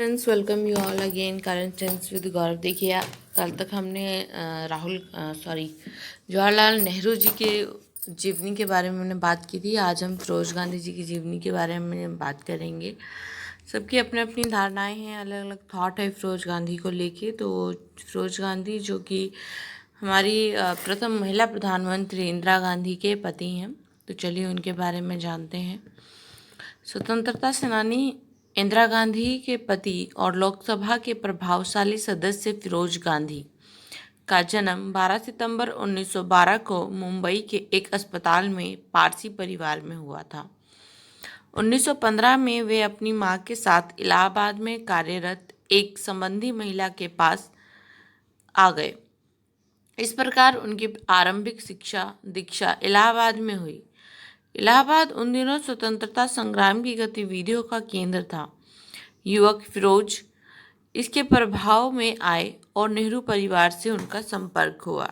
Friends, welcome you all again current trends with Gaurav. देखिए, कल तक हमने जवाहरलाल नेहरू जी के जीवनी के बारे में हमने बात की थी। आज हम फिरोज गांधी जी की जीवनी के बारे में बात करेंगे। सबकी अपनी अपनी धारणाएं हैं, अलग अलग थॉट है फिरोज गांधी को लेके। तो फिरोज गांधी जो कि हमारी प्रथम महिला प्रधानमंत्री इंदिरा गांधी के पति हैं, तो चलिए उनके बारे में जानते हैं। स्वतंत्रता सेनानी इंदिरा गांधी के पति और लोकसभा के प्रभावशाली सदस्य फिरोज गांधी का जन्म 12 सितंबर 1912 को मुंबई के एक अस्पताल में पारसी परिवार में हुआ था। 1915 में वे अपनी मां के साथ इलाहाबाद में कार्यरत एक संबंधी महिला के पास आ गए। इस प्रकार उनकी आरंभिक शिक्षा दीक्षा इलाहाबाद में हुई। इलाहाबाद उन दिनों स्वतंत्रता संग्राम की गतिविधियों का केंद्र था। युवक फिरोज इसके प्रभाव में आए और नेहरू परिवार से उनका संपर्क हुआ।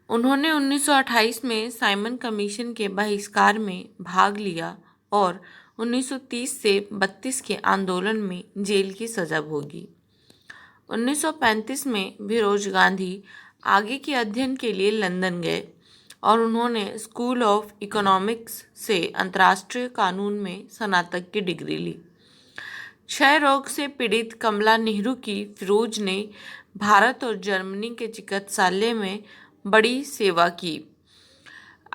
उन्होंने 1928 में साइमन कमीशन के बहिष्कार में भाग लिया और 1930 से 32 के आंदोलन में जेल की सजा भोगी। 1935 में फिरोज गांधी आगे के अध्ययन के लिए लंदन गए और उन्होंने स्कूल ऑफ इकोनॉमिक्स से अंतर्राष्ट्रीय कानून में स्नातक की डिग्री ली। क्षय रोग से पीड़ित कमला नेहरू की फिरोज ने भारत और जर्मनी के चिकित्सालय में बड़ी सेवा की।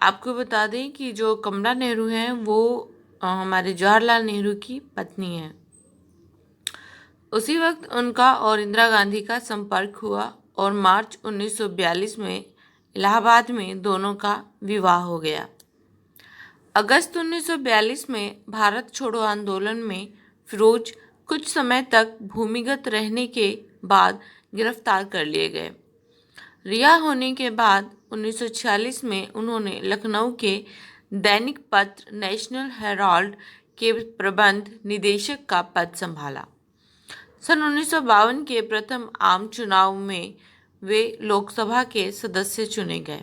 आपको बता दें कि जो कमला नेहरू हैं वो हमारे जवाहरलाल नेहरू की पत्नी हैं। उसी वक्त उनका और इंदिरा गांधी का संपर्क हुआ और मार्च 1942 में इलाहाबाद में दोनों का विवाह हो गया। अगस्त 1942 में भारत छोड़ो आंदोलन में फिरोज कुछ समय तक भूमिगत रहने के बाद गिरफ्तार कर लिए गए। रिहा होने के बाद 1946 में उन्होंने लखनऊ के दैनिक पत्र नेशनल हेराल्ड के प्रबंध निदेशक का पद संभाला। सन 1952 के प्रथम आम चुनाव में वे लोकसभा के सदस्य चुने गए।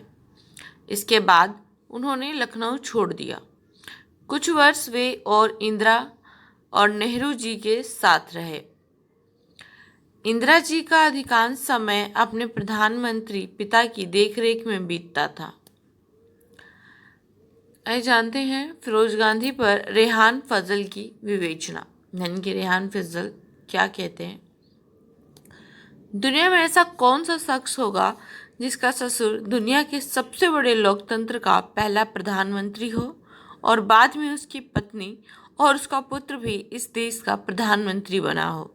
इसके बाद उन्होंने लखनऊ छोड़ दिया। कुछ वर्ष वे और इंदिरा और नेहरू जी के साथ रहे। इंदिरा जी का अधिकांश समय अपने प्रधानमंत्री पिता की देखरेख में बीतता था। आइए जानते हैं फिरोज गांधी पर रेहान फजल की विवेचना, यानी कि रेहान फजल क्या कहते हैं। दुनिया में ऐसा कौन सा शख्स होगा जिसका ससुर दुनिया के सबसे बड़े लोकतंत्र का पहला प्रधानमंत्री हो और बाद में उसकी पत्नी और उसका पुत्र भी इस देश का प्रधानमंत्री बना हो।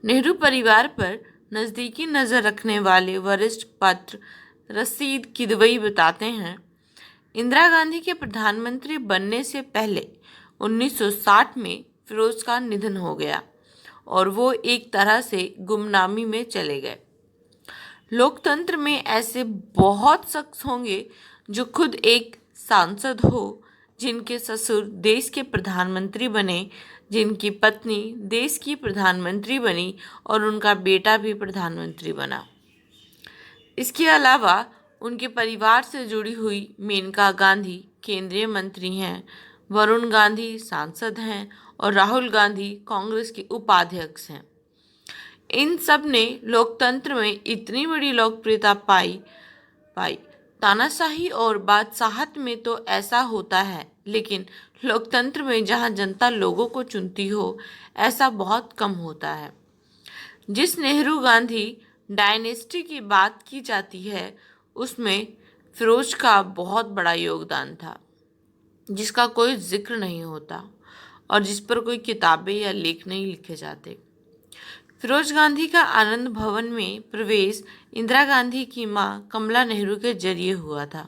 नेहरू परिवार पर नज़दीकी नज़र रखने वाले वरिष्ठ पत्र रशीद किदवई बताते हैं, इंदिरा गांधी के प्रधानमंत्री बनने से पहले 1960 में फिरोज का निधन हो गया और वो एक तरह से गुमनामी में चले गए। लोकतंत्र में ऐसे बहुत शख्स होंगे जो खुद एक सांसद हो, जिनके ससुर देश के प्रधानमंत्री बने, जिनकी पत्नी देश की प्रधानमंत्री बनी और उनका बेटा भी प्रधानमंत्री बना। इसके अलावा उनके परिवार से जुड़ी हुई मेनका गांधी केंद्रीय मंत्री हैं, वरुण गांधी सांसद हैं और राहुल गांधी कांग्रेस के उपाध्यक्ष हैं। इन सब ने लोकतंत्र में इतनी बड़ी लोकप्रियता पाई। तानाशाही और बादशाहत में तो ऐसा होता है, लेकिन लोकतंत्र में जहां जनता लोगों को चुनती हो, ऐसा बहुत कम होता है। जिस नेहरू गांधी डायनेस्टी की बात की जाती है, उसमें फिरोज का बहुत बड़ा योगदान था, जिसका कोई जिक्र नहीं होता और जिस पर कोई किताबें या लेख नहीं लिखे जाते। फिरोज गांधी का आनंद भवन में प्रवेश इंदिरा गांधी की मां कमला नेहरू के जरिए हुआ था।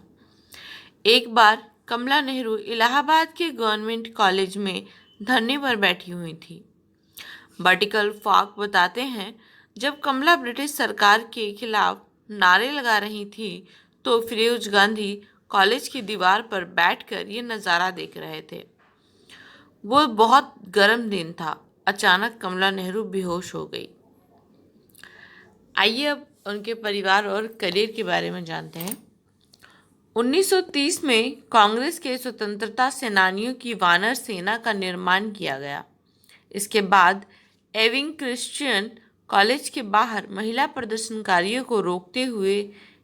एक बार कमला नेहरू इलाहाबाद के गवर्नमेंट कॉलेज में धरने पर बैठी हुई थी। बर्टिकल फॉक बताते हैं, जब कमला ब्रिटिश सरकार के खिलाफ नारे लगा रही थी तो फिरोज गांधी कॉलेज की दीवार पर बैठकर ये नज़ारा देख रहे थे। वो बहुत गर्म दिन था। अचानक कमला नेहरू बेहोश हो गई। आइए अब उनके परिवार और करियर के बारे में जानते हैं। 1930 में कांग्रेस के स्वतंत्रता सेनानियों की वानर सेना का निर्माण किया गया। इसके बाद एविंग क्रिश्चियन कॉलेज के बाहर महिला प्रदर्शनकारियों को रोकते हुए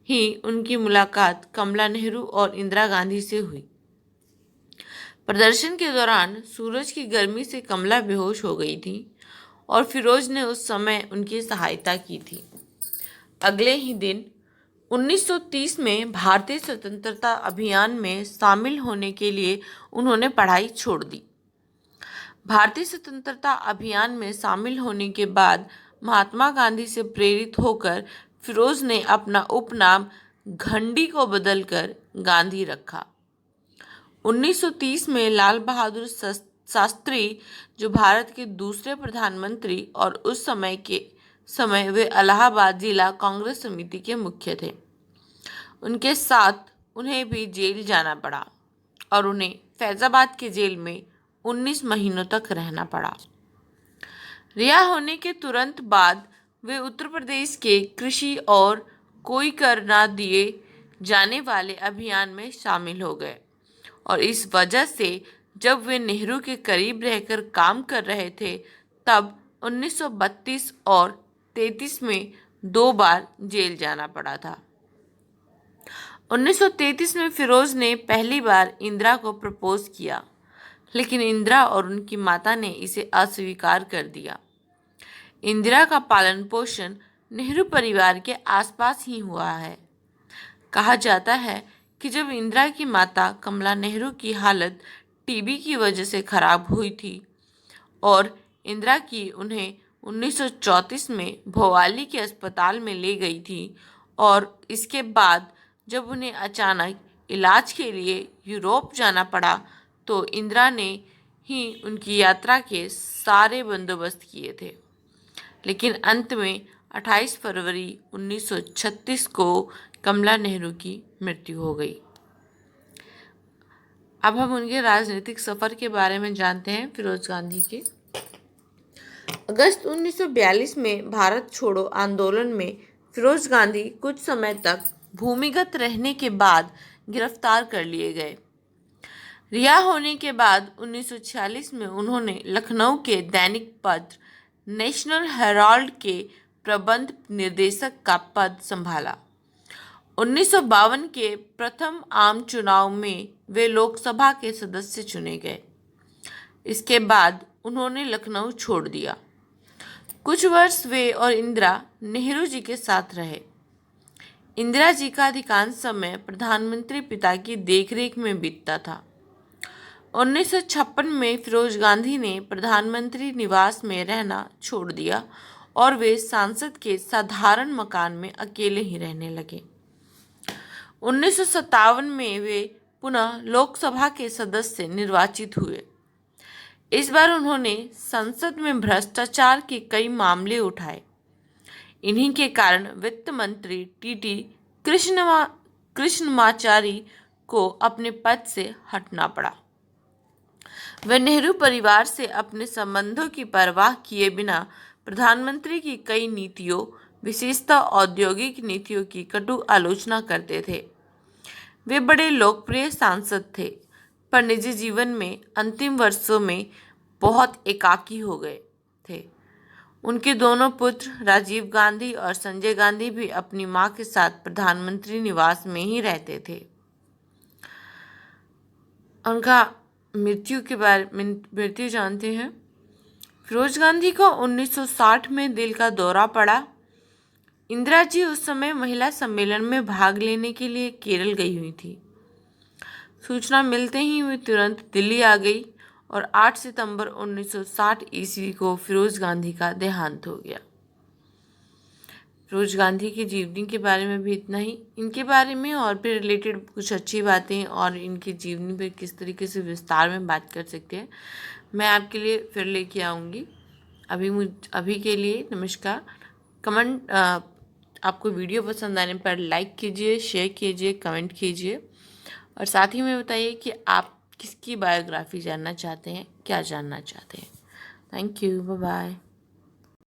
ही उनकी मुलाकात कमला नेहरू और इंदिरा गांधी से हुई। प्रदर्शन के दौरान सूरज की गर्मी से कमला बेहोश हो गई थी और फिरोज ने उस समय उनकी सहायता की थी। अगले ही दिन 1930 में भारतीय स्वतंत्रता अभियान में शामिल होने के लिए उन्होंने पढ़ाई छोड़ दी। भारतीय स्वतंत्रता अभियान में शामिल होने के बाद महात्मा गांधी से प्रेरित होकर फिरोज ने अपना उपनाम घंडी को बदलकर गांधी रखा। 1930 में लाल बहादुर शास्त्री, जो भारत के दूसरे प्रधानमंत्री और उस समय वे इलाहाबाद जिला कांग्रेस समिति के मुख्य थे, उनके साथ उन्हें भी जेल जाना पड़ा और उन्हें फैजाबाद के जेल में 19 महीनों तक रहना पड़ा। रिहा होने के तुरंत बाद वे उत्तर प्रदेश के कृषि और कोई कर ना दिए जाने वाले अभियान में शामिल हो गए और इस वजह से जब वे नेहरू के करीब रहकर काम कर रहे थे तब 1932 और 33 में 2 बार जेल जाना पड़ा था। 1933 में फिरोज ने पहली बार इंदिरा को प्रपोज किया, लेकिन इंदिरा और उनकी माता ने इसे अस्वीकार कर दिया। इंदिरा का पालन पोषण नेहरू परिवार के आसपास ही हुआ है। कहा जाता है कि जब इंदिरा की माता कमला नेहरू की हालत टीबी की वजह से खराब हुई थी और इंदिरा की उन्हें 1934 में भोपाली के अस्पताल में ले गई थी और इसके बाद जब उन्हें अचानक इलाज के लिए यूरोप जाना पड़ा तो इंदिरा ने ही उनकी यात्रा के सारे बंदोबस्त किए थे, लेकिन अंत में 28 फरवरी 1936 को कमला नेहरू की मृत्यु हो गई। अब हम उनके राजनीतिक सफ़र के बारे में जानते हैं। फिरोज गांधी के अगस्त 1942 में भारत छोड़ो आंदोलन में फिरोज गांधी कुछ समय तक भूमिगत रहने के बाद गिरफ्तार कर लिए गए। रिहा होने के बाद 1946 में उन्होंने लखनऊ के दैनिक पत्र नेशनल हेराल्ड के प्रबंध निर्देशक का पद संभाला। 1952 के प्रथम आम चुनाव में वे लोकसभा के सदस्य चुने गए। इसके बाद उन्होंने लखनऊ छोड़ दिया। कुछ वर्ष वे और इंदिरा नेहरू जी के साथ रहे। इंदिरा जी का अधिकांश समय प्रधानमंत्री पिता की देखरेख में बीतता था। 1956 में फिरोज गांधी ने प्रधानमंत्री निवास में रहना छोड़ दिया और वे सांसद के साधारण मकान में अकेले ही रहने लगे। 1957 में वे पुनः लोकसभा के सदस्य निर्वाचित हुए। इस बार उन्होंने संसद में भ्रष्टाचार के कई मामले उठाए। इन्हीं के कारण वित्त मंत्री टीटी कृष्णमाचारी को अपने पद से हटना पड़ा। वे नेहरू परिवार से अपने संबंधों की परवाह किए बिना प्रधानमंत्री की कई नीतियों, विशेषतः औद्योगिक नीतियों की कटु आलोचना करते थे। वे बड़े लोकप्रिय सांसद थे, पर निजी जीवन में अंतिम वर्षों में बहुत एकाकी हो गए थे। उनके दोनों पुत्र राजीव गांधी और संजय गांधी भी अपनी मां के साथ प्रधानमंत्री निवास में ही रहते थे। उनका मृत्यु जानते हैं। फिरोज गांधी को 1960 में दिल का दौरा पड़ा। इंदिरा जी उस समय महिला सम्मेलन में भाग लेने के लिए केरल गई हुई थी। सूचना मिलते ही वे तुरंत दिल्ली आ गई और 8 सितंबर 1960 ईस्वी को फिरोज गांधी का देहांत हो गया। फिरोज गांधी की जीवनी के बारे में भी इतना ही। इनके बारे में और भी रिलेटेड कुछ अच्छी बातें और इनकी जीवनी पर किस तरीके से विस्तार में बात कर सकते हैं मैं आपके लिए फिर लेके आऊँगी। अभी के लिए नमस्कार। कमेंट आपको वीडियो पसंद आने पर लाइक कीजिए, शेयर कीजिए, कमेंट कीजिए और साथ ही में बताइए कि आप किसकी बायोग्राफी जानना चाहते हैं, क्या जानना चाहते हैं। Thank you, bye bye.